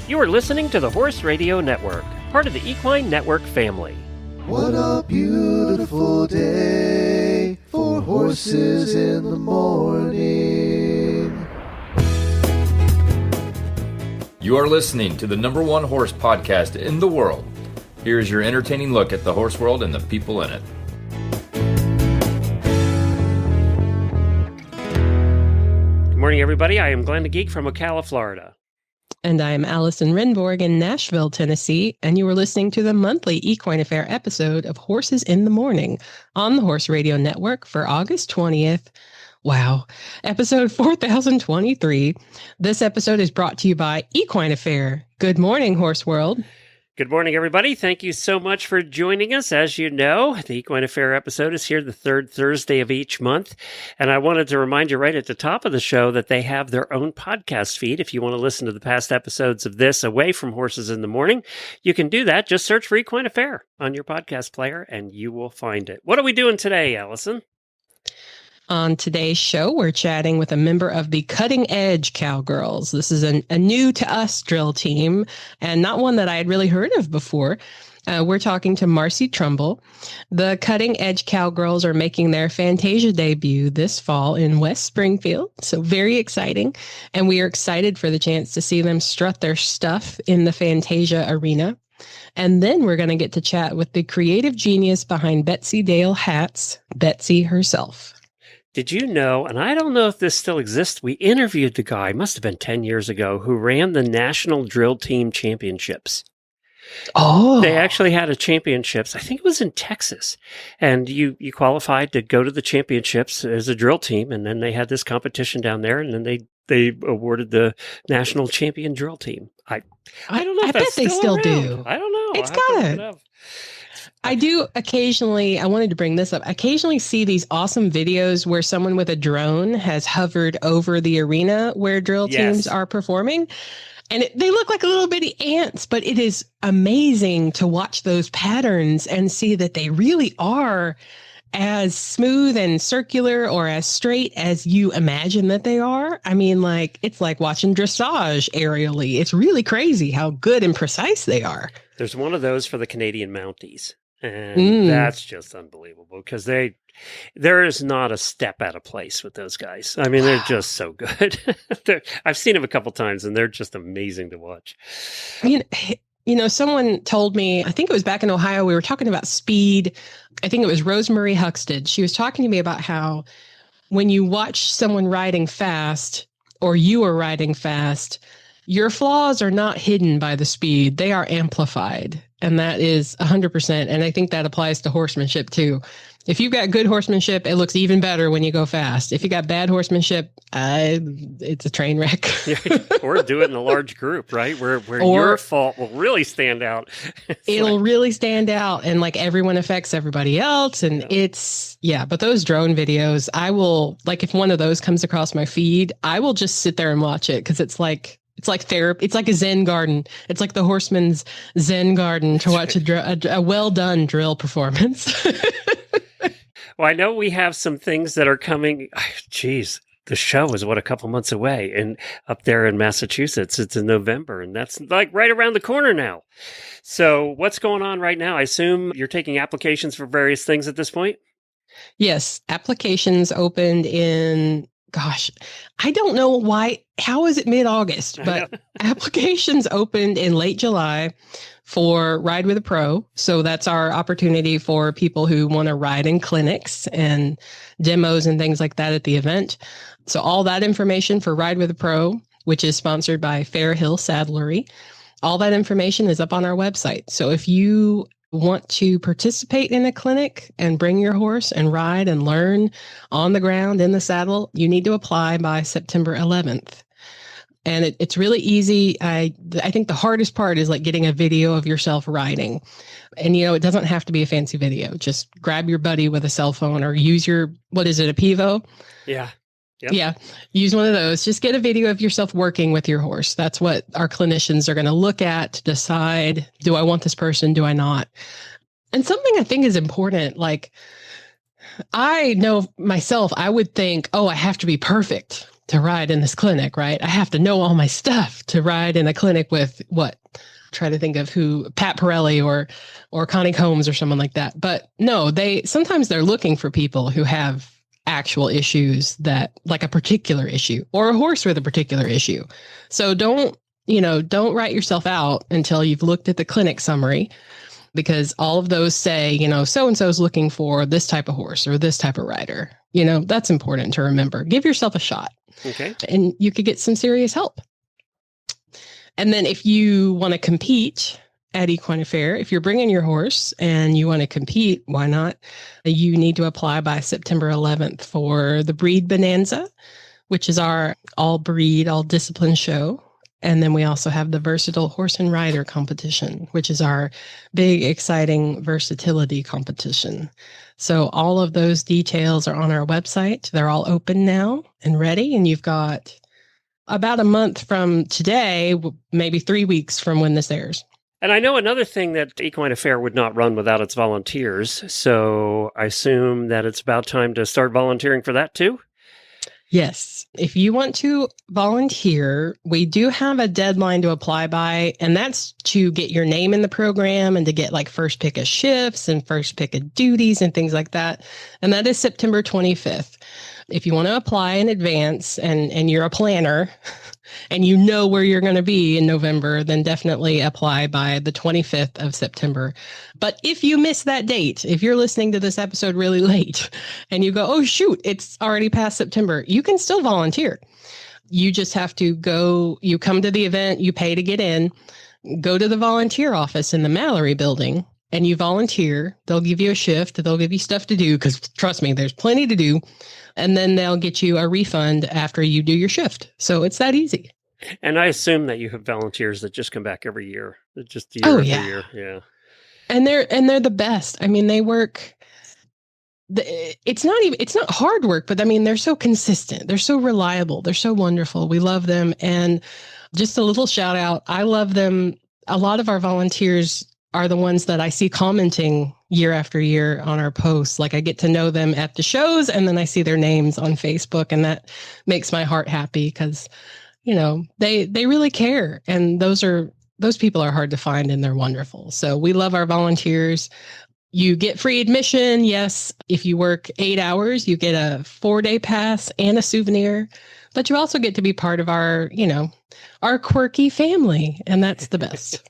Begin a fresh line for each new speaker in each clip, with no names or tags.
You are listening to the Horse Radio Network, part of the Equine Network family.
What a beautiful day for horses in the morning.
You are listening to the #1 horse podcast in the world. Here's your entertaining look at the horse world and the people in it.
Good morning, everybody. I am Glenn the Geek from Ocala, Florida.
And I am Allison Rehnborg in Nashville, Tennessee, and you are listening to the monthly Equine Affaire episode of Horses in the Morning on the Horse Radio Network for August 20th. Wow. Episode 4023. This episode is brought to you by Equine Affaire. Good morning, Horse World.
Good morning, everybody. Thank you so much for joining us. As you know, the Equine Affaire episode is here the third Thursday of each month. And I wanted to remind you right at the top of the show that they have their own podcast feed. If you want to listen to the past episodes of this away from Horses in the Morning, you can do that. Just search for Equine Affaire on your podcast player and you will find it. What are we doing today, Allison?
On today's show, we're chatting with a member of the Cutting Edge Cowgirls. This is a new to us drill team and not one that I had really heard of before. We're talking to Marcy Trumble. The Cutting Edge Cowgirls are making their Fantasia debut this fall in West Springfield, so very exciting. And we are excited for the chance to see them strut their stuff in the Fantasia arena. And then we're going to get to chat with the creative genius behind Betsy Dale Hats, Betsy herself.
Did you know, and I don't know if this still exists, we interviewed the guy, must have been 10 years ago, who ran the National Drill Team Championships.
Oh.
They actually had a championships, I think it was in Texas, and you qualified to go to the championships as a drill team, and then they had this competition down there, and then they awarded the national champion drill team. I don't know if
I
that's
bet they still
around.
do.
I don't know.
It's got it. I do occasionally, I wanted to bring this up, I occasionally see these awesome videos where someone with a drone has hovered over the arena where drill teams are performing. And they look like little bitty ants, but it is amazing to watch those patterns and see that they really are as smooth and circular or as straight as you imagine that they are. I mean, it's like watching dressage aerially. It's really crazy how good and precise they are.
There's one of those for the Canadian Mounties. And that's just unbelievable because there is not a step out of place with those guys. I mean, they're just so good. I've seen them a couple times and they're just amazing to watch.
You know, someone told me, I think it was back in Ohio, we were talking about speed. I think it was Rosemary Huxted. She was talking to me about how when you watch someone riding fast or you are riding fast, your flaws are not hidden by the speed. They are amplified. And that is 100%. And I think that applies to horsemanship too. If you've got good horsemanship, it looks even better when you go fast. If you got bad horsemanship, it's a train wreck.
Or do it in a large group, right? Where your fault will really stand out.
It'll really stand out. And everyone affects everybody else. And but those drone videos, I will, if one of those comes across my feed, I will just sit there and watch it because it's like therapy. It's like a Zen garden. It's like the horseman's Zen garden to watch a well-done drill performance.
Well, I know we have some things that are coming. Geez, the show is a couple months away, and up there in Massachusetts, it's in November, and that's right around the corner now. So what's going on right now? I assume you're taking applications for various things at this point?
Yes, applications opened in... Gosh, I don't know why. How is it mid-August? But applications opened in late July for Ride with a Pro. So that's our opportunity for people who want to ride in clinics and demos and things like that at the event. So all that information for Ride with a Pro, which is sponsored by Fair Hill Saddlery, all that information is up on our website. So if you want to participate in a clinic and bring your horse and ride and learn on the ground in the saddle, you need to apply by September 11th. And it's really easy. I think the hardest part is getting a video of yourself riding. And, it doesn't have to be a fancy video. Just grab your buddy with a cell phone or use your, what is it, a Pivo?
Yeah. Yep.
Yeah. Use one of those. Just get a video of yourself working with your horse. That's what our clinicians are going to look at to decide, do I want this person? Do I not? And something I think is important, I know myself, I would think, I have to be perfect. to ride in this clinic, right? I have to know all my stuff to ride in a clinic with what? Try to think of who, Pat Pirelli or Connie Combs or someone like that. But no, sometimes they're looking for people who have actual issues, that like a particular issue or a horse with a particular issue. So don't write yourself out until you've looked at the clinic summary, because all of those say, so-and-so is looking for this type of horse or this type of rider. That's important to remember. Give yourself a shot.
Okay.
And you could get some serious help. And then if you want to compete at Equine Affaire, if you're bringing your horse and you want to compete, why not? You need to apply by September 11th for the Breed Bonanza, which is our all breed, all discipline show. And then we also have the Versatile Horse and Rider competition, which is our big, exciting versatility competition. So all of those details are on our website. They're all open now and ready. And you've got about a month from today, maybe 3 weeks from when this airs.
And I know another thing that Equine Affaire would not run without its volunteers. So I assume that it's about time to start volunteering for that too?
Yes. If you want to volunteer, we do have a deadline to apply by, and that's to get your name in the program and to get like first pick of shifts and first pick of duties and things like that. And that is September 25th. If you want to apply in advance and you're a planner and you know where you're going to be in November, then definitely apply by the 25th of September. But if you miss that date, if you're listening to this episode really late and you go, oh, shoot, it's already past September, you can still volunteer. You just have to go, you come to the event, you pay to get in, go to the volunteer office in the Mallory building, and you volunteer. They'll give you a shift. They'll give you stuff to do because trust me, there's plenty to do. And then they'll get you a refund after you do your shift. So it's that easy.
And I assume that you have volunteers that just come back every year. Just year after year. Yeah.
And they're the best. I mean, they work. It's not hard work, but I mean, they're so consistent. They're so reliable. They're so wonderful. We love them. And just a little shout out. I love them. A lot of our volunteers are the ones that I see commenting year after year on our posts. Like I get to know them at the shows and then I see their names on Facebook, and that makes my heart happy because, they really care. And those people are hard to find and they're wonderful. So we love our volunteers. You get free admission. Yes. If you work 8 hours, you get a 4-day pass and a souvenir, but you also get to be part of our quirky family. And that's the best.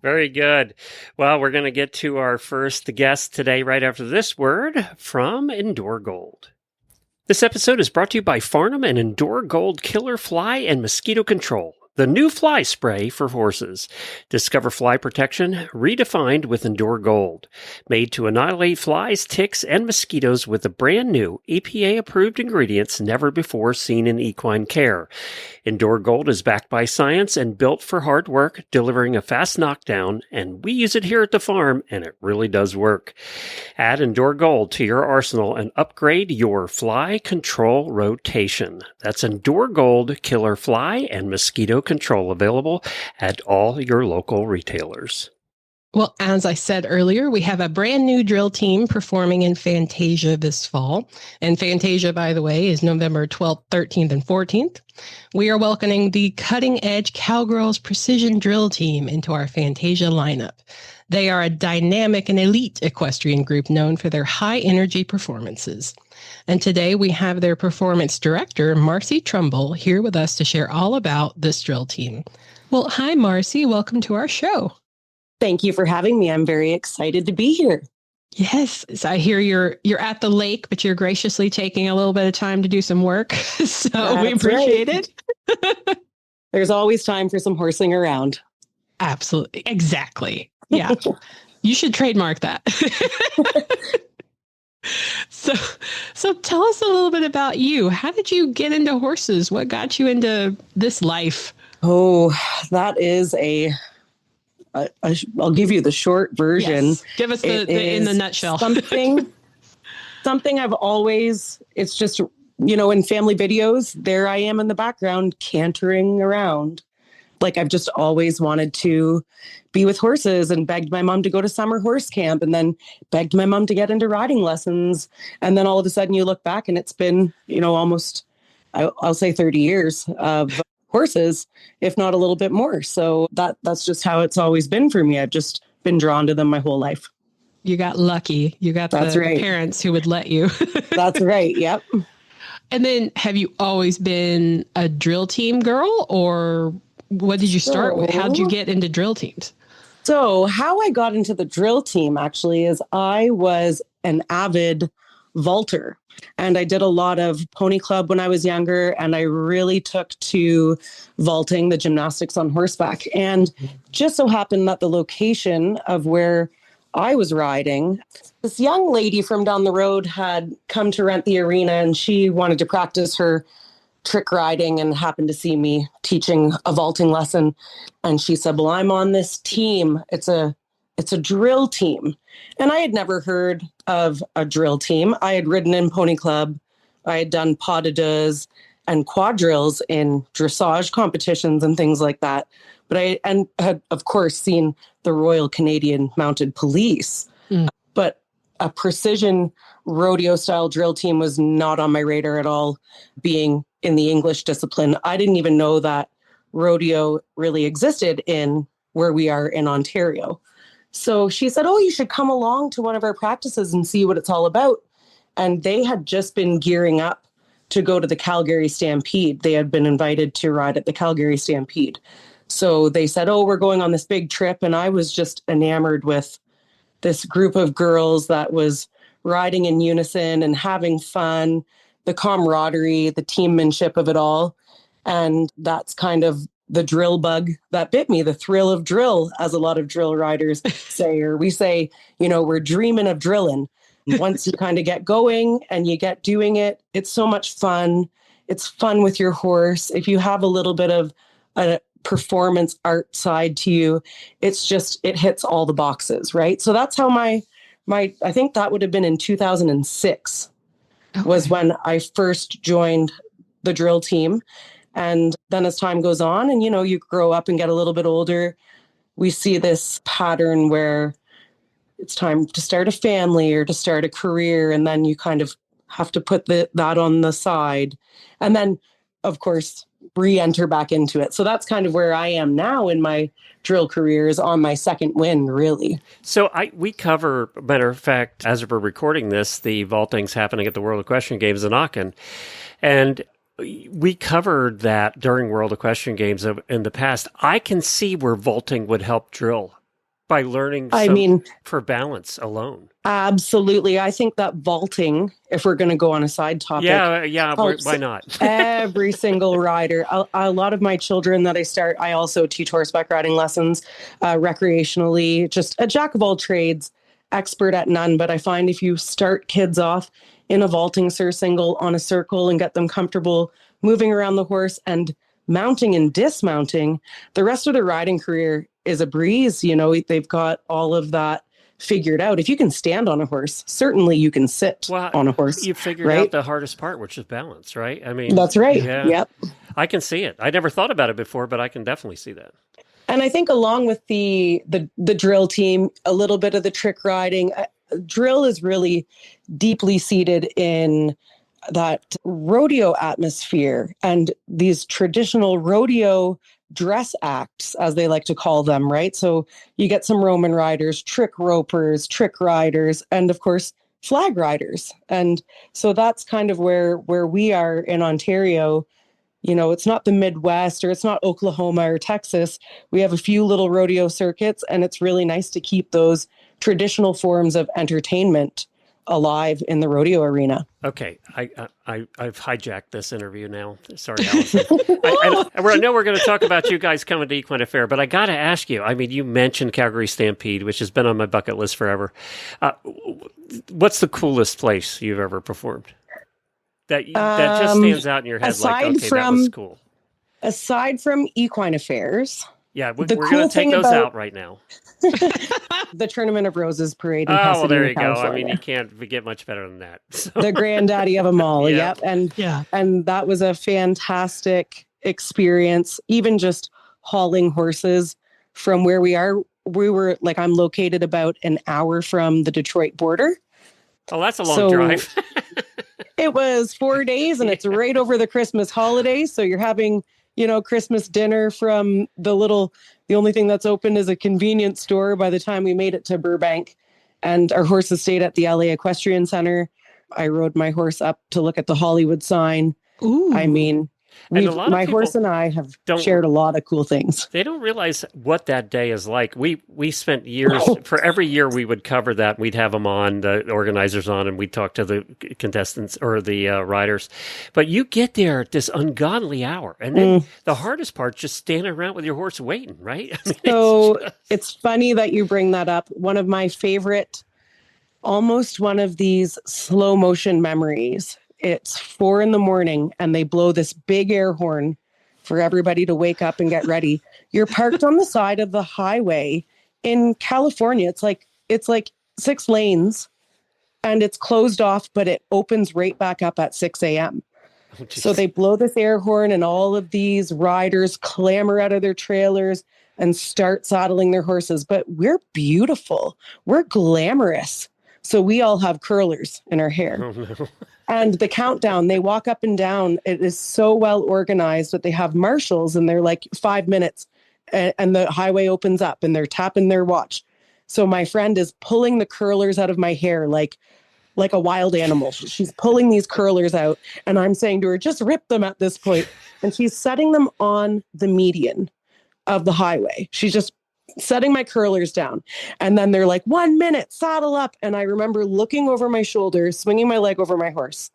Very good. Well, we're going to get to our first guest today right after this word from Endure Gold. This episode is brought to you by Farnham and Endure Gold Killer Fly and Mosquito Control, the new fly spray for horses. Discover fly protection redefined with Endure Gold. Made to annihilate flies, ticks, and mosquitoes with the brand new EPA-approved ingredients never before seen in equine care. Endure Gold is backed by science and built for hard work, delivering a fast knockdown, and we use it here at the farm, and it really does work. Add Endure Gold to your arsenal and upgrade your fly control rotation. That's Endure Gold Killer Fly and Mosquito Control, available at all your local retailers.
Well, as I said earlier, we have a brand new drill team performing in Fantasia this fall. And Fantasia, by the way, is November 12th, 13th, and 14th. We are welcoming the Cutting Edge Cowgirls Precision Drill Team into our Fantasia lineup. They are a dynamic and elite equestrian group known for their high-energy performances. And today we have their performance director, Marcy Trumble, here with us to share all about this drill team. Well, hi, Marcy. Welcome to our show.
Thank you for having me. I'm very excited to be here.
Yes. So I hear you're at the lake, but you're graciously taking a little bit of time to do some work. So
That's
we appreciate
right.
it.
There's always time for some horsing around.
Absolutely. Exactly. Yeah. You should trademark that. So tell us a little bit about you. How did you get into horses? What got you into this life?
Oh, that is I'll give you the short version.
Yes. Give us the in the nutshell.
Something I've always, it's just, in family videos, there I am in the background cantering around. Like I've just always wanted to be with horses and begged my mom to go to summer horse camp and then begged my mom to get into riding lessons. And then all of a sudden you look back and it's been, almost I'll say 30 years of horses, if not a little bit more. So that's just how it's always been for me. I've just been drawn to them my whole life.
You got lucky. You got the parents who would let you.
That's right. Yep.
And then have you always been a drill team girl, or what did you start with? How did you get into drill teams?
So how I got into the drill team actually is I was an avid vaulter, and I did a lot of pony club when I was younger, and I really took to vaulting, the gymnastics on horseback. And just so happened that the location of where I was riding, this young lady from down the road had come to rent the arena, and she wanted to practice her trick riding and happened to see me teaching a vaulting lesson. And she said, well, I'm on this team. It's a drill team. And I had never heard of a drill team. I had ridden in pony club. I had done pas de deux and quadrilles in dressage competitions and things like that. But I had, of course, seen the Royal Canadian Mounted Police. But a precision rodeo style drill team was not on my radar at all, being in the English discipline. I didn't even know that rodeo really existed in where we are in Ontario. So she said, oh, you should come along to one of our practices and see what it's all about. And they had just been gearing up to go to the Calgary Stampede. They had been invited to ride at the Calgary Stampede. So they said, oh, we're going on this big trip. And I was just enamored with this group of girls that was riding in unison and having fun, the camaraderie, the teammanship of it all. And that's kind of the drill bug that bit me, the thrill of drill, as a lot of drill riders say, or we say, we're dreaming of drilling. Once you kind of get going and you get doing it, it's so much fun. It's fun with your horse. If you have a little bit of a performance art side to you, it hits all the boxes, right? So that's how my I think that would have been in 2006 was when I first joined the drill team. And then as time goes on and, you grow up and get a little bit older, we see this pattern where it's time to start a family or to start a career. And then you kind of have to put that on the side. And then, of course, re-enter back into it. So that's kind of where I am now in my drill career, is on my second win, really.
So we cover, matter of fact, as we're recording this, the vaulting's happening at the World Equestrian Games in Aachen. And we covered that during World Equestrian Games in the past. I can see where vaulting would help drill by learning for balance alone.
Absolutely. I think that vaulting, if we're going to go on a side topic.
Yeah. Why not?
Every single rider. A lot of my children that I also teach horseback riding lessons recreationally, just a jack of all trades, expert at none. But I find if you start kids off in a vaulting surcingle on a circle and get them comfortable moving around the horse and mounting and dismounting, the rest of their riding career is a breeze. They've got all of that figured out. If you can stand on a horse, certainly you can sit on a horse.
You figured out the hardest part, which is balance, right? I mean,
that's right.
Yeah,
yep.
I can see it. I never thought about it before, but I can definitely see that.
And I think along with the drill team, a little bit of the trick riding, drill is really deeply seated in that rodeo atmosphere and these traditional rodeo dress acts, as they like to call them, right? So you get some Roman riders, trick ropers, trick riders, and of course, flag riders. And so that's kind of where we are in Ontario. It's not the Midwest, or it's not Oklahoma or Texas. We have a few little rodeo circuits, and it's really nice to keep those traditional forms of entertainment alive in the rodeo arena.
Okay, I've hijacked this interview now. Sorry, Allison. I know we're going to talk about you guys coming to Equine Affaire, but I got to ask you. I mean, you mentioned Calgary Stampede, which has been on my bucket list forever. What's the coolest place you've ever performed? That just stands out in your head, that was cool.
Aside from Equine Affairs.
Yeah, we're going to take those out right now.
The Tournament of Roses parade in
Pasadena,
California.
There you go. I mean, you can't get much better than that. So.
The granddaddy of them all.
Yeah.
Yep. And that was a fantastic experience. Even just hauling horses from where we are. I'm located about an hour from the Detroit border.
Oh, that's a long drive.
It was 4 days, and it's right over the Christmas holidays. So you're having, Christmas dinner from the only thing that's open is a convenience store by the time we made it to Burbank. And our horses stayed at the LA Equestrian Center. I rode my horse up to look at the Hollywood sign.
Ooh.
I mean, my horse and I have shared a lot of cool things.
They don't realize what that day is like. We spent years, for every year we would cover that. We'd have them on, the organizers on, and we'd talk to the contestants or the riders. But you get there at this ungodly hour. And then the hardest part is just standing around with your horse waiting, right? I mean,
it's funny that you bring that up. One of my favorite, almost one of these slow motion memories. It's 4 a.m. and they blow this big air horn for everybody to wake up and get ready. You're parked on the side of the highway in California. It's like 6 lanes and it's closed off, but it opens right back up at 6 a.m. Oh, so they blow this air horn and all of these riders clamber out of their trailers and start saddling their horses. But we're beautiful. We're glamorous. So we all have curlers in our hair. Oh, no. And the countdown, they walk up and down. It is so well organized that they have marshals and they're like 5 minutes and the highway opens up and they're tapping their watch. So my friend is pulling the curlers out of my hair like a wild animal. She's pulling these curlers out and I'm saying to her, just rip them at this point. And she's setting them on the median of the highway. She's just setting my curlers down. And then they're like, 1 minute, saddle up. And I remember looking over my shoulder, swinging my leg over my horse,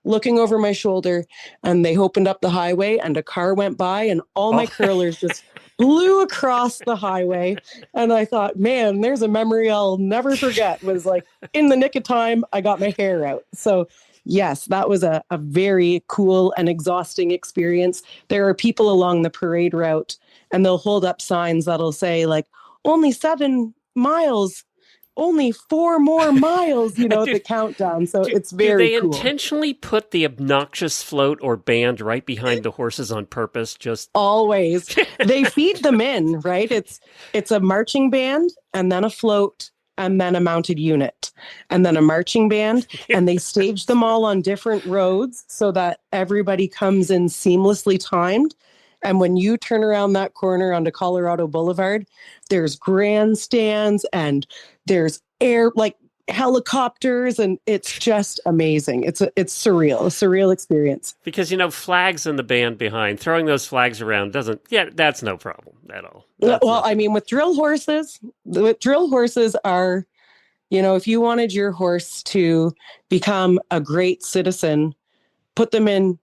looking over my shoulder, and they opened up the highway and a car went by and all my curlers just blew across the highway. And I thought, man, there's a memory I'll never forget. Was like in the nick of time, I got my hair out. So yes, that was a very cool and exhausting experience. There are people along the parade route and they'll hold up signs that'll say like, only 7 miles, only 4 more miles, the countdown. So it's very cool.
Do they intentionally put the obnoxious float or band right behind the horses on purpose? Just
always. They feed them in, right? It's a marching band and then a float and then a mounted unit and then a marching band. And they stage them all on different roads so that everybody comes in seamlessly timed. And when you turn around that corner onto Colorado Boulevard, there's grandstands and there's helicopters, and it's just amazing. It's surreal, a surreal experience.
Because, flags in the band behind, throwing those flags around that's no problem at all.
With drill horses are, if you wanted your horse to become a great citizen, put them in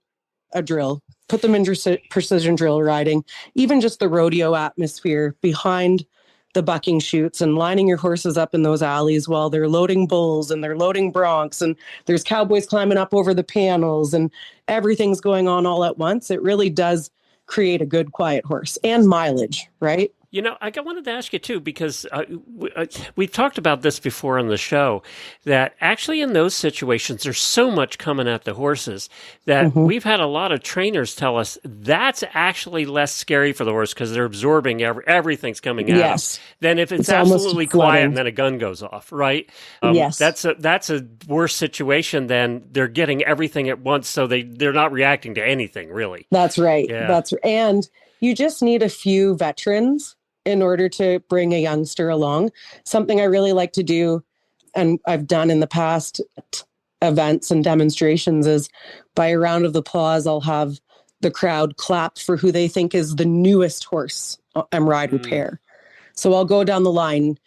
a drill. Put them in precision drill riding, even just the rodeo atmosphere behind the bucking chutes and lining your horses up in those alleys while they're loading bulls and they're loading broncs and there's cowboys climbing up over the panels and everything's going on all at once. It really does create a good, quiet horse and mileage, right?
I wanted to ask you, too, because we've talked about this before on the show, that actually in those situations, there's so much coming at the horses that we've had a lot of trainers tell us that's actually less scary for the horse because they're absorbing everything's coming at them than if it's absolutely quiet and then a gun goes off, right?
Yes.
That's a worse situation than they're getting everything at once, so they're not reacting to anything, really.
That's right.
Yeah.
And you just need a few veterans in order to bring a youngster along. Something I really like to do, and I've done in the past events and demonstrations, is by a round of applause, I'll have the crowd clap for who they think is the newest horse and rider pair. So I'll go down the line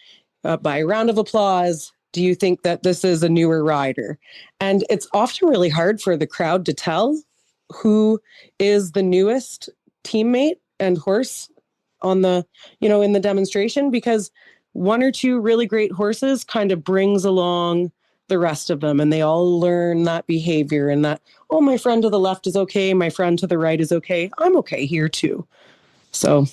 by a round of applause. Do you think that this is a newer rider? And it's often really hard for the crowd to tell who is the newest teammate and horse on the, in the demonstration, because 1 or 2 really great horses kind of brings along the rest of them and they all learn that behavior and that, oh, my friend to the left is okay. My friend to the right is okay. I'm okay here too. So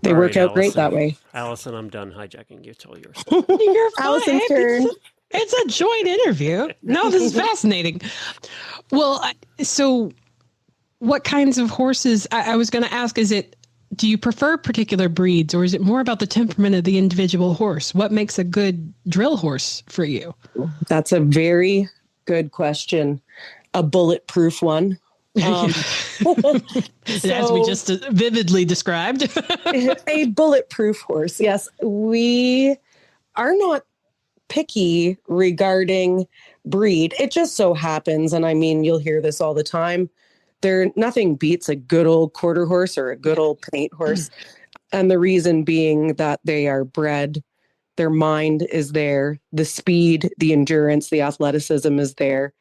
they work out great that way.
Allison, I'm done hijacking you. Tell yours.
You're fine.
Allison's turn.
It's a joint interview. No, this is fascinating. Well, so what kinds of horses, I was going to ask, do you prefer particular breeds or is it more about the temperament of the individual horse? What makes a good drill horse for you?
That's a very good question. a bulletproof one.
As we just vividly described.
A bulletproof horse. Yes, we are not picky regarding breed. It just so happens, and I mean, you'll hear this all the time, nothing beats a good old quarter horse or a good old paint horse. And the reason being that they are bred, their mind is there, the speed, the endurance, the athleticism is there.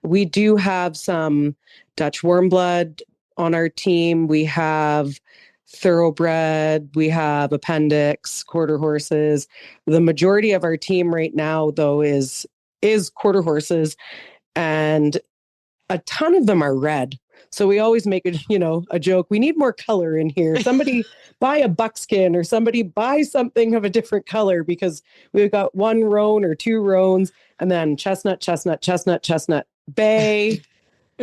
We do have some Dutch warm blood on our team. We have thoroughbred, we have appendix, quarter horses. The majority of our team right now, though, is quarter horses, and a ton of them are red. So we always make a joke. We need more color in here. Somebody buy a buckskin, or somebody buy something of a different color, because we've got one roan or two roans, and then chestnut, chestnut, chestnut, chestnut, bay.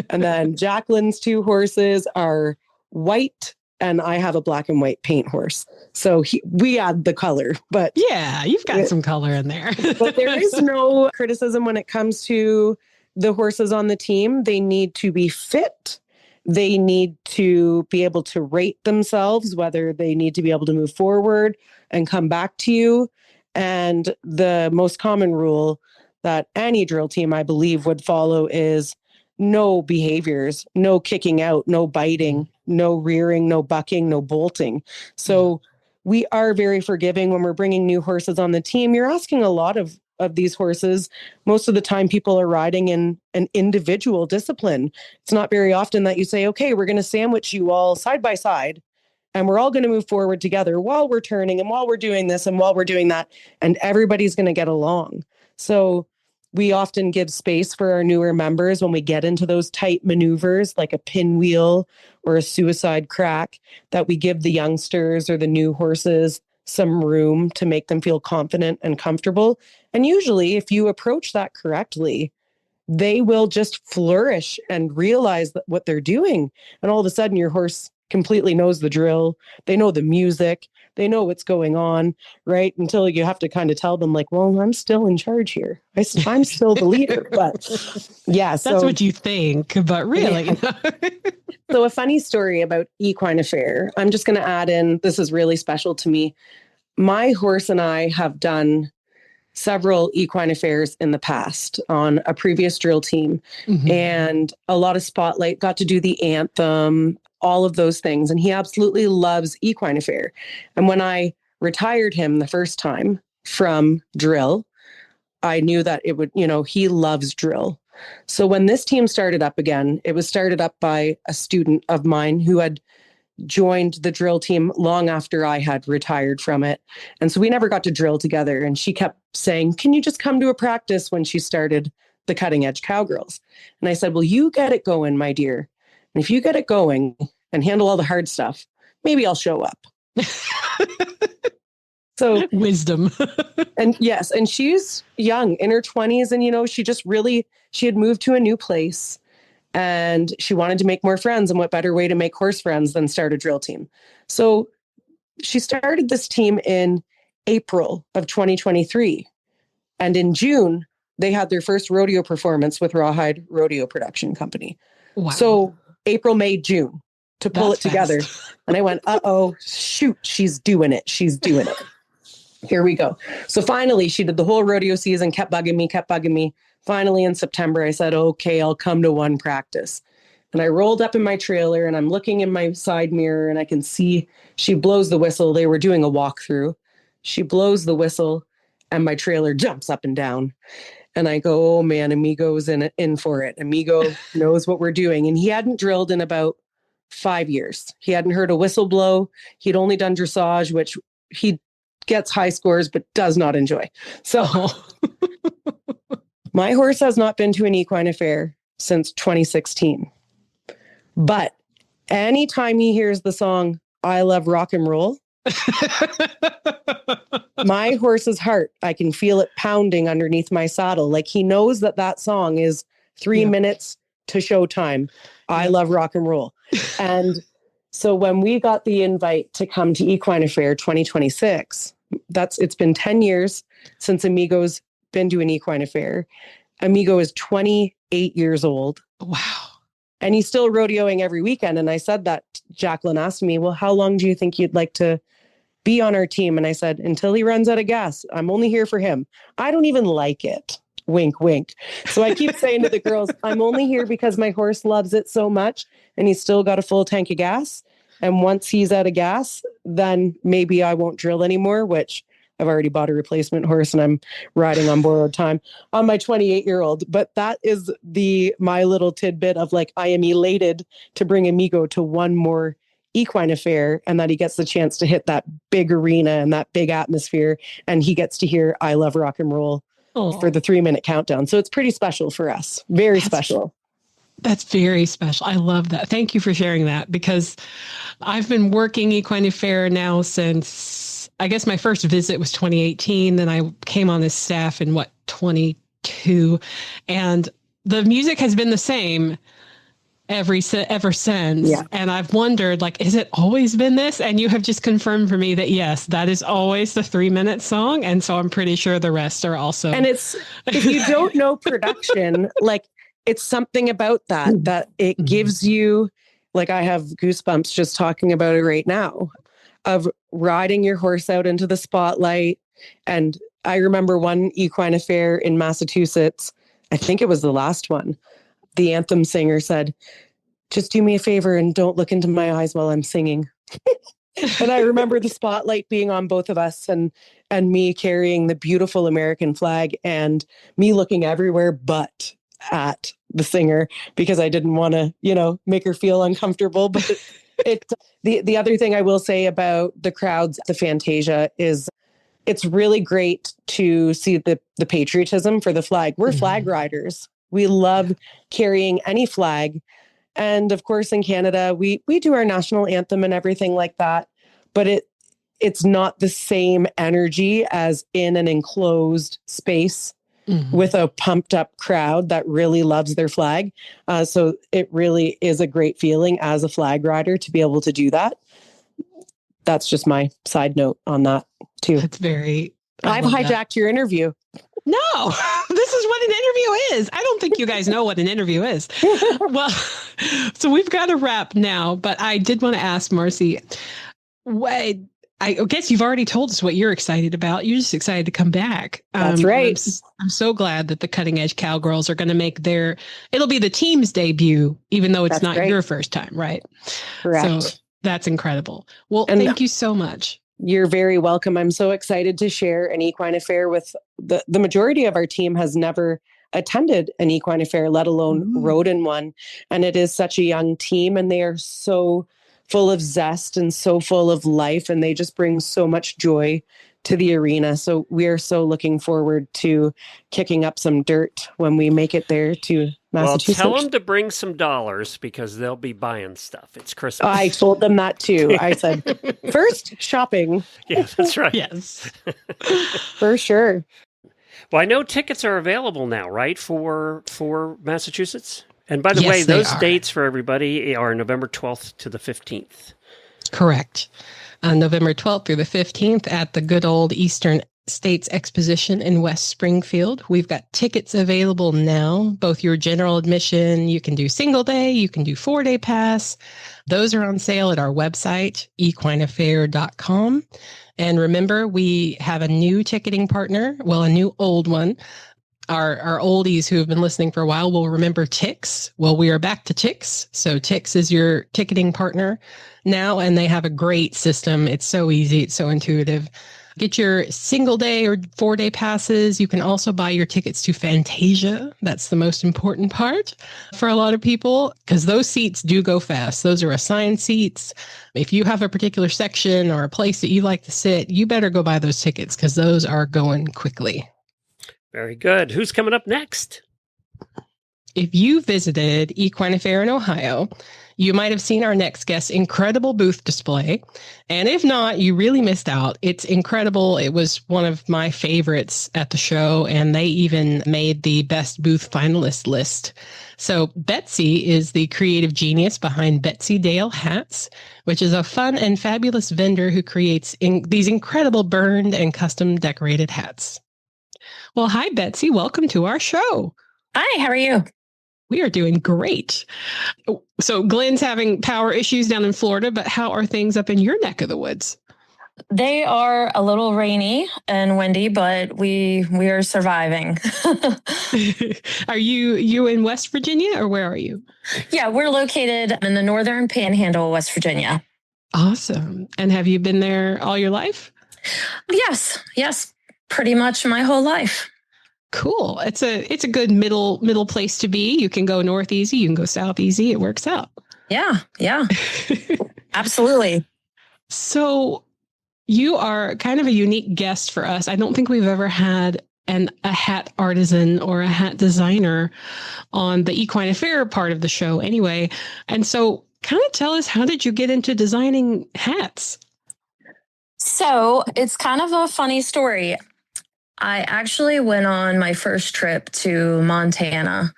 And then Jacqueline's two horses are white, and I have a black and white paint horse. So we add the color, but
yeah, you've got some color in there.
But there is no criticism when it comes to the horses on the team. They need to be fit. They need to be able to rate themselves, whether they need to be able to move forward and come back to you. And the most common rule that any drill team, I believe, would follow is no behaviors, no kicking out, no biting, no rearing, no bucking, no bolting. So we are very forgiving when we're bringing new horses on the team. You're asking a lot of these horses. Most of the time people are riding in an individual discipline. It's not very often that you say, okay, we're going to sandwich you all side by side, and we're all going to move forward together while we're turning and while we're doing this and while we're doing that, and everybody's going to get along. So we often give space for our newer members when we get into those tight maneuvers, like a pinwheel or a suicide crack, that we give the youngsters or the new horses some room to make them feel confident and comfortable. And usually, if you approach that correctly, they will just flourish and realize that what they're doing. And all of a sudden, your horse completely knows the drill. They know the music. They know what's going on, right? Until you have to kind of tell them, like, well, I'm still in charge here. I'm still the leader. But yeah,
that's what you think, but really.
Yeah. So a funny story about Equine Affaire. I'm just going to add in, this is really special to me. My horse and I have done several Equine Affairs in the past on a previous drill team, and a lot of spotlight, got to do the anthem, all of those things. And he absolutely loves Equine Affaire. And when I retired him the first time from drill, I knew that it would, he loves drill. So when this team started up again, it was started up by a student of mine who had joined the drill team long after I had retired from it. And so we never got to drill together. And she kept saying, can you just come to a practice, when she started the Cutting Edge Cowgirls? And I said, well, you get it going, my dear. And if you get it going and handle all the hard stuff, maybe I'll show up. So
wisdom.
And yes, and she's young, in her 20s. And, she had moved to a new place, and she wanted to make more friends. And what better way to make horse friends than start a drill team? So she started this team in April of 2023. And in June, they had their first rodeo performance with Rawhide Rodeo Production Company.
Wow.
So April, May, June to pull
That's
it together.
fast.
And I went, uh-oh, shoot, she's doing it. She's doing it. Here we go. So finally, she did the whole rodeo season, kept bugging me. Finally, in September, I said, okay, I'll come to one practice. And I rolled up in my trailer, and I'm looking in my side mirror, and I can see she blows the whistle. They were doing a walkthrough. She blows the whistle, and my trailer jumps up and down. And I go, oh man, Amigo's in for it. Amigo knows what we're doing. And he hadn't drilled in about 5 years. He hadn't heard a whistle blow. He'd only done dressage, which he gets high scores, but does not enjoy. So my horse has not been to an Equine Affaire since 2016. But anytime he hears the song, I Love Rock and Roll, my horse's heart, I can feel it pounding underneath my saddle. Like he knows that song is 3 minutes to showtime. I love rock and roll. And so when we got the invite to come to Equine Affaire 2026, it's been 10 years since Amigo's been to an Equine Affaire. Amigo is 28 years old.
Wow.
And he's still rodeoing every weekend. And I said that Jacqueline asked me, well, how long do you think you'd like to be on our team? And I said, until he runs out of gas. I'm only here for him. I don't even like it. Wink, wink. So I keep saying to the girls, I'm only here because my horse loves it so much and he's still got a full tank of gas. And once he's out of gas, then maybe I won't drill anymore, which I've already bought a replacement horse and I'm riding on borrowed time on my 28-year-old. But that is my little tidbit of like, I am elated to bring Amigo to one more Equine Affaire and that he gets the chance to hit that big arena and that big atmosphere. And he gets to hear I Love Rock and Roll for the 3-minute countdown. So it's pretty special for us. Very special.
That's very special. I love that. Thank you for sharing that because I've been working Equine Affaire now since, I guess my first visit was 2018. Then I came on this staff in 22. And the music has been the same ever since. Yeah. And I've wondered, like, is it always been this? And you have just confirmed for me that, yes, that is always the 3-minute song. And so I'm pretty sure the rest are also. And
it's, if you don't know production, like it's something about that it gives you, like I have goosebumps just talking about it right now, of riding your horse out into the spotlight. And I remember one Equine Affaire in Massachusetts, I think it was the last one. The anthem singer said, just do me a favor and don't look into my eyes while I'm singing. And I remember the spotlight being on both of us and me carrying the beautiful American flag and me looking everywhere but at the singer because I didn't want to, make her feel uncomfortable. But the other thing I will say about the crowds at the Fantasia is it's really great to see the patriotism for the flag. We're flag riders. We love carrying any flag. And of course, in Canada, we do our national anthem and everything like that. But it's not the same energy as in an enclosed space with a pumped up crowd that really loves their flag. So it really is a great feeling as a flag rider to be able to do that. That's just my side note on that too.
That's very...
I've hijacked your interview.
No, this is what an interview is. I don't think you guys know what an interview is. Well, so we've got to wrap now, but I did want to ask Marcy, I guess you've already told us what you're excited about. You're just excited to come back.
That's right.
I'm so glad that the Cutting Edge Cowgirls are going to make it'll be the team's debut, even though it's not your first time, right?
Correct.
So that's incredible. Well, thank you so much.
You're very welcome. I'm so excited to share an Equine Affaire with the majority of our team has never attended an Equine Affaire, let alone rode in one. And it is such a young team and they are so full of zest and so full of life and they just bring so much joy to the arena. So we are so looking forward to kicking up some dirt when we make it there to Massachusetts.
Well, tell them to bring some dollars because they'll be buying stuff. It's Christmas.
I told them that too. I said, first shopping.
Yeah, that's right.
Yes.
For sure.
Well, I know tickets are available now, right, for Massachusetts? And by the way, those dates for everybody are November 12th to the 15th.
Correct. On November 12th through the 15th at the good old Eastern States Exposition in West Springfield. We've got tickets available now, both your general admission, you can do single day, you can do 4-day pass. Those are on sale at our website, equineaffaire.com. And remember, we have a new ticketing partner, well, a new old one. Our oldies who have been listening for a while will remember Tix. Well, we are back to Tix. So Tix is your ticketing partner now, and they have a great system. It's so easy. It's so intuitive. Get your single day or 4-day passes. You can also buy your tickets to Fantasia. That's the most important part for a lot of people because those seats do go fast. Those are assigned seats. If you have a particular section or a place that you like to sit, you better go buy those tickets because those are going quickly.
Very good. Who's coming up next?
If you visited Equine Affaire in Ohio, you might have seen our next guest's incredible booth display. And if not, you really missed out. It's incredible. It was one of my favorites at the show, and they even made the best booth finalist list. So Betsy is the creative genius behind Betsy Dale Hats, which is a fun and fabulous vendor who creates these incredible burned and custom decorated hats. Well, hi, Betsy. Welcome to our show.
Hi, how are you?
We are doing great. So Glenn's having power issues down in Florida, but how are things up in your neck of the woods?
They are a little rainy and windy, but we are surviving.
Are you in West Virginia, or where are you?
Yeah, we're located in the northern panhandle of West Virginia.
Awesome. And have you been there all your life?
Yes, pretty much my whole life.
Cool. It's a good middle place to be. You can go north easy, you can go south easy. It works out.
Yeah. Absolutely.
So you are kind of a unique guest for us. I don't think we've ever had a hat artisan or a hat designer on the Equine Affaire part of the show anyway. And so kind of tell us, how did you get into designing hats?
So it's kind of a funny story. I actually went on my first trip to Montana,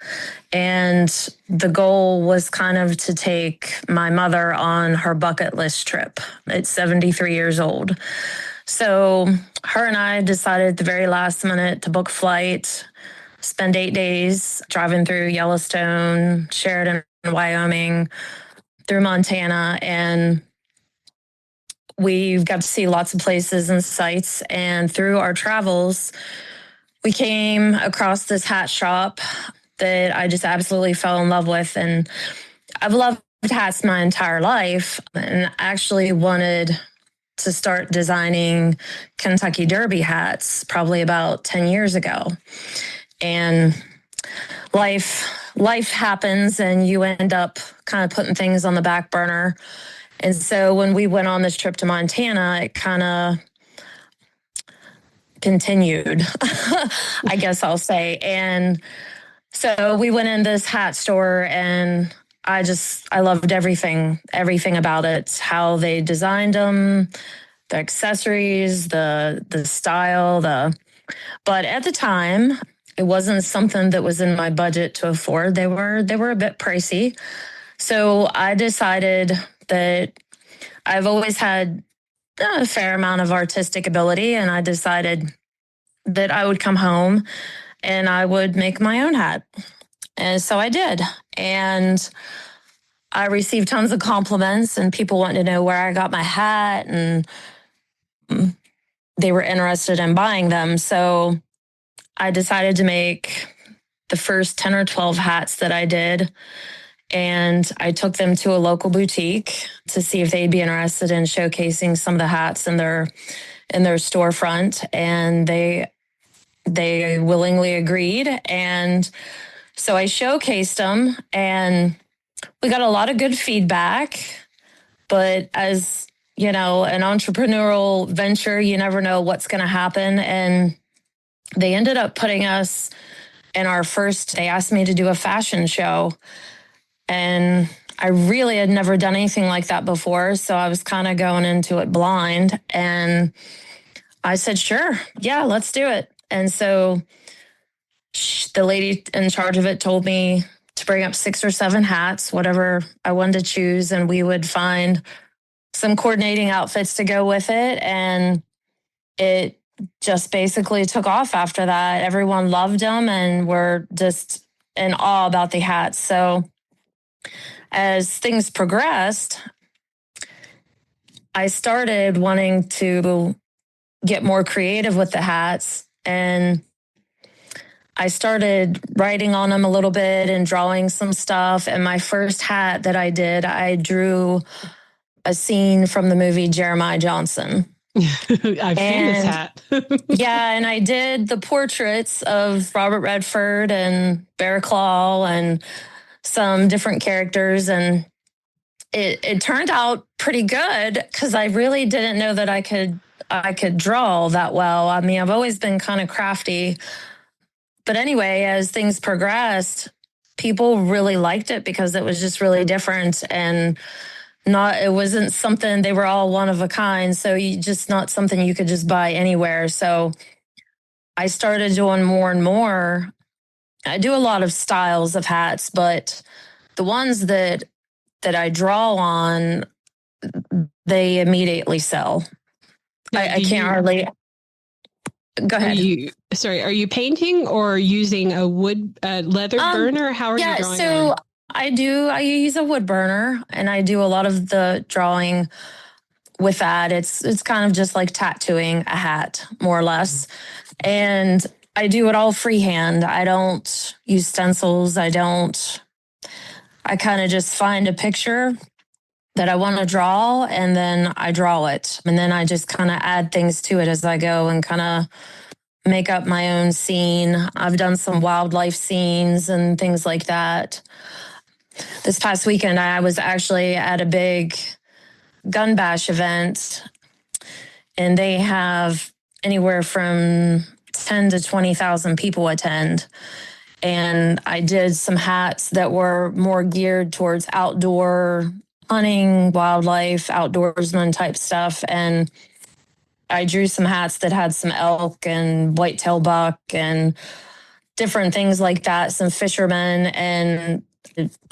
and the goal was kind of to take my mother on her bucket list trip at 73 years old. So her and I decided at the very last minute to book a flight, spend 8 days driving through Yellowstone, Sheridan, Wyoming, through Montana, and we've got to see lots of places and sites. And through our travels, we came across this hat shop that I just absolutely fell in love with. And I've loved hats my entire life, and actually wanted to start designing Kentucky Derby hats probably about 10 years ago. And life happens, and you end up kind of putting things on the back burner. And so when we went on this trip to Montana, it kind of continued, I guess I'll say. And so we went in this hat store, and I loved everything about it, how they designed them, the accessories, the style, but at the time, it wasn't something that was in my budget to afford. They were a bit pricey. So I decided that I've always had a fair amount of artistic ability, and I decided that I would come home and I would make my own hat. And so I did. And I received tons of compliments, and people wanted to know where I got my hat, and they were interested in buying them. So I decided to make the first 10 or 12 hats that I did. And I took them to a local boutique to see if they'd be interested in showcasing some of the hats in their storefront. And they willingly agreed. And so I showcased them, and we got a lot of good feedback. But as you know, an entrepreneurial venture, you never know what's going to happen. And they ended up putting us in they asked me to do a fashion show. And I really had never done anything like that before. So I was kind of going into it blind. And I said, sure, yeah, let's do it. And so the lady in charge of it told me to bring up 6 or 7 hats, whatever I wanted to choose. And we would find some coordinating outfits to go with it. And it just basically took off after that. Everyone loved them and were just in awe about the hats. So as things progressed, I started wanting to get more creative with the hats, and I started writing on them a little bit and drawing some stuff. And my first hat that I did, I drew a scene from the movie Jeremiah Johnson.
I've seen this hat.
Yeah, and I did the portraits of Robert Redford and Bear Claw and some different characters, and it turned out pretty good because I really didn't know that I could draw that well. I mean, I've always been kind of crafty. But anyway, as things progressed, people really liked it because it was just really different, and it wasn't something, they were all one of a kind. So not something you could just buy anywhere. So I started doing more and more. I do a lot of styles of hats, but the ones that I draw on, they immediately sell. I can't hardly. Go ahead.
Are you painting or using a wood leather burner? How are you drawing?
So I use a wood burner, and I do a lot of the drawing with that. It's kind of just like tattooing a hat, more or less. And I do it all freehand. I don't use stencils. I kind of just find a picture that I want to draw, and then I draw it. And then I just kind of add things to it as I go and kind of make up my own scene. I've done some wildlife scenes and things like that. This past weekend, I was actually at a big gun bash event, and they have anywhere from 10 to 20,000 people attend. And I did some hats that were more geared towards outdoor hunting, wildlife, outdoorsman type stuff. And I drew some hats that had some elk and whitetail buck and different things like that, some fishermen. And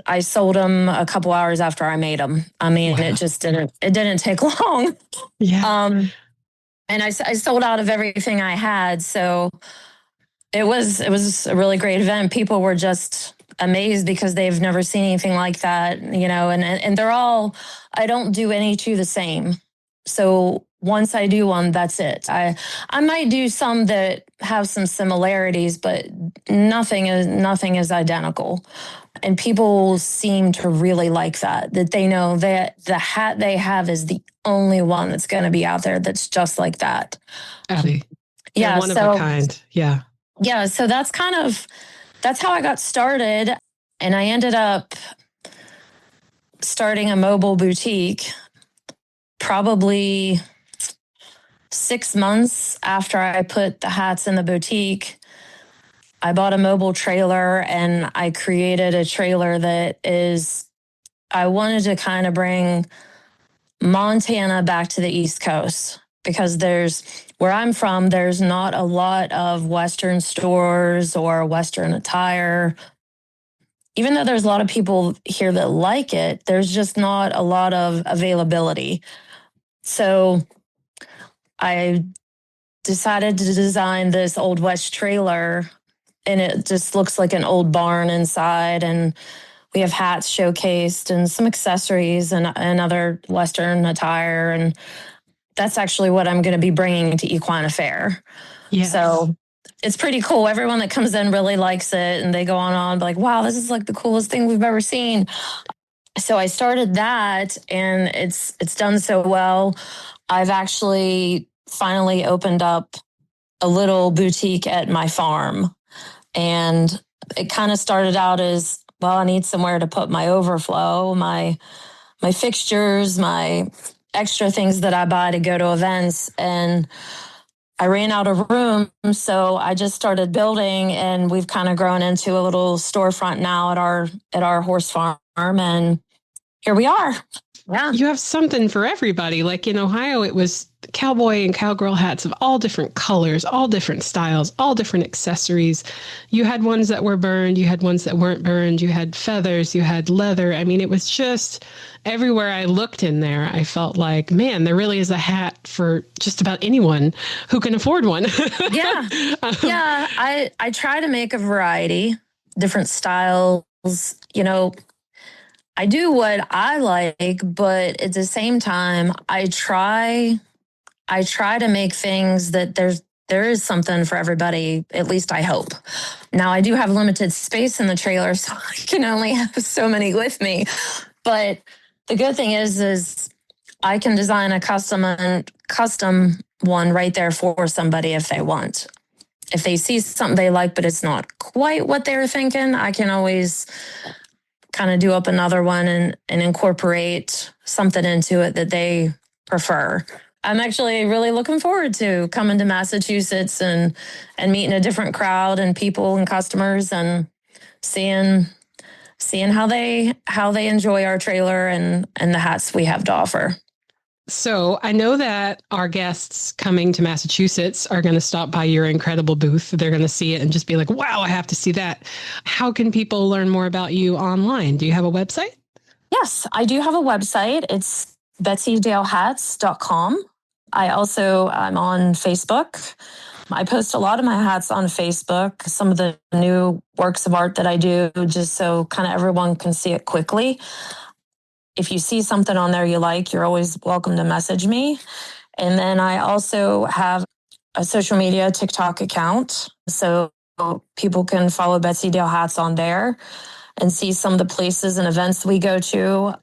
I sold them a couple hours after I made them. I mean, wow. It didn't take long.
Yeah.
And I sold out of everything I had. So it was a really great event. People were just amazed because they've never seen anything like that, and they're all, I don't do any two the same. So once I do one, that's it. I might do some that have some similarities, but nothing is identical. And people seem to really like that they know that the hat they have is the only one that's going to be out there that's just like that.
Abby.
Yeah.
One of a kind. Yeah.
Yeah. So that's how I got started. And I ended up starting a mobile boutique probably 6 months after I put the hats in the boutique. I bought a mobile trailer, and I created a trailer I wanted to kind of bring Montana back to the East Coast, because where I'm from, there's not a lot of Western stores or Western attire. Even though there's a lot of people here that like it, there's just not a lot of availability. So I decided to design this Old West trailer, and it just looks like an old barn inside. And we have hats showcased and some accessories and other Western attire. And that's actually what I'm going to be bringing to Equine Affaire.
Yes.
So it's pretty cool. Everyone that comes in really likes it, and they go on like, wow, this is like the coolest thing we've ever seen. So I started that, and it's done so well. I've actually finally opened up a little boutique at my farm, and it kind of started out as, well, I need somewhere to put my overflow, my fixtures, my extra things that I buy to go to events. And I ran out of room, so I just started building, and we've kind of grown into a little storefront now at our horse farm, and here we are. Yeah.
You have something for everybody. Like in Ohio, it was cowboy and cowgirl hats of all different colors, all different styles, all different accessories. You had ones that were burned. You had ones that weren't burned. You had feathers. You had leather. I mean, it was just everywhere I looked in there, I felt like, man, there really is a hat for just about anyone who can afford one.
Yeah. Yeah. I try to make a variety, different styles, I do what I like, but at the same time, I try to make things that there is something for everybody, at least I hope. Now, I do have limited space in the trailer, so I can only have so many with me. But the good thing is I can design a custom one right there for somebody if they want. If they see something they like, but it's not quite what they're thinking, I can always kind of do up another one and incorporate something into it that they prefer. I'm actually really looking forward to coming to Massachusetts and meeting a different crowd and people and customers and seeing how they enjoy our trailer and the hats we have to offer.
So I know that our guests coming to Massachusetts are going to stop by your incredible booth. They're going to see it and just be like, wow, I have to see that. How can people learn more about you online? Do you have a website?
Yes, I do have a website. It's betsydalehats.com. I'm on Facebook. I post a lot of my hats on Facebook, some of the new works of art that I do, just so kind of everyone can see it quickly. If you see something on there you like, you're always welcome to message me. And then I also have a social media TikTok account. So people can follow Betsy Dale Hats on there and see some of the places and events we go to.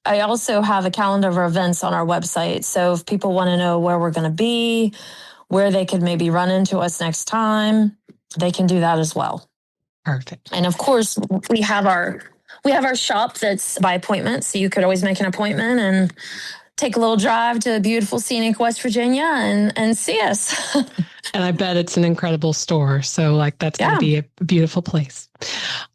I also have a calendar of events on our website. So if people want to know where we're going to be, where they could maybe run into us next time, they can do that as well.
Perfect.
And of course, we have our shop that's by appointment. So you could always make an appointment and take a little drive to beautiful scenic West Virginia and see us.
And I bet it's an incredible store. So that's going to be a beautiful place.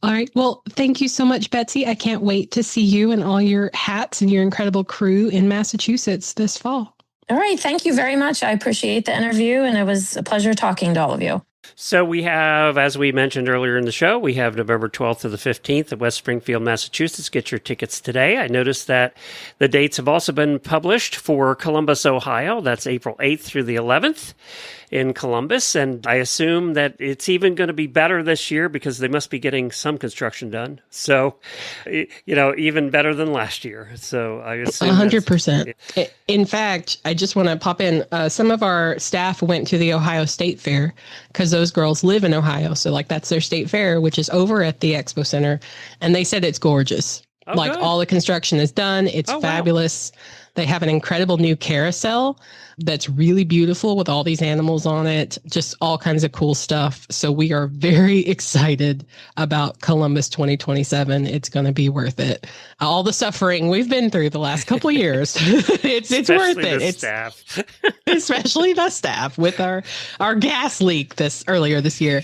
All right. Well, thank you so much, Betsy. I can't wait to see you and all your hats and your incredible crew in Massachusetts this fall.
All right. Thank you very much. I appreciate the interview, and it was a pleasure talking to all of you.
So we have, as we mentioned earlier in the show, we have November 12th to the 15th at West Springfield, Massachusetts. Get your tickets today. I noticed that the dates have also been published for Columbus, Ohio. That's April 8th through the 11th in Columbus. And I assume that it's even going to be better this year because they must be getting some construction done. So, even better than last year. So I assume
100%. In fact, I just want to pop in. Some of our staff went to the Ohio State Fair because those girls live in Ohio. So that's their state fair, which is over at the Expo Center. And they said it's gorgeous.
Oh,
good. All the construction is done. It's fabulous. Wow. They have an incredible new carousel that's really beautiful with all these animals on it, just all kinds of cool stuff. So we are very excited about Columbus 2027. It's going to be worth it. All the suffering we've been through the last couple of years, it's worth it. It's
staff.
Especially the staff with our gas leak earlier this year.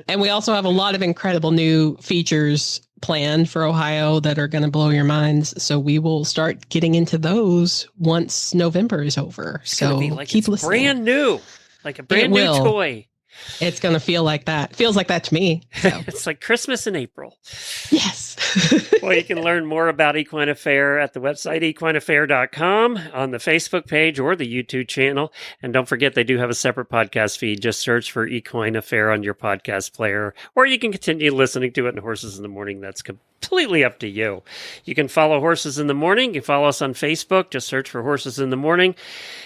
And we also have a lot of incredible new features planned for Ohio that are going to blow your minds. So we will start getting into those once November is over. So keep listening.
Brand new, like a brand new toy.
It's going to feel like that. Feels like that to me. So.
It's like Christmas in April.
Yes.
Well, you can learn more about Equine Affaire at the website, equineaffaire.com, on the Facebook page or the YouTube channel. And don't forget, they do have a separate podcast feed. Just search for Equine Affaire on your podcast player, or you can continue listening to it in Horses in the Morning. That's completely up to you. You can follow Horses in the Morning. You can follow us on Facebook. Just search for Horses in the Morning.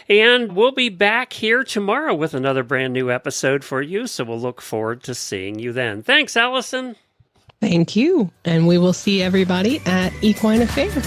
And we'll be back here tomorrow with another brand new episode for you. So we'll look forward to seeing you then. Thanks, Allison.
Thank you. And we will see everybody at Equine Affaire.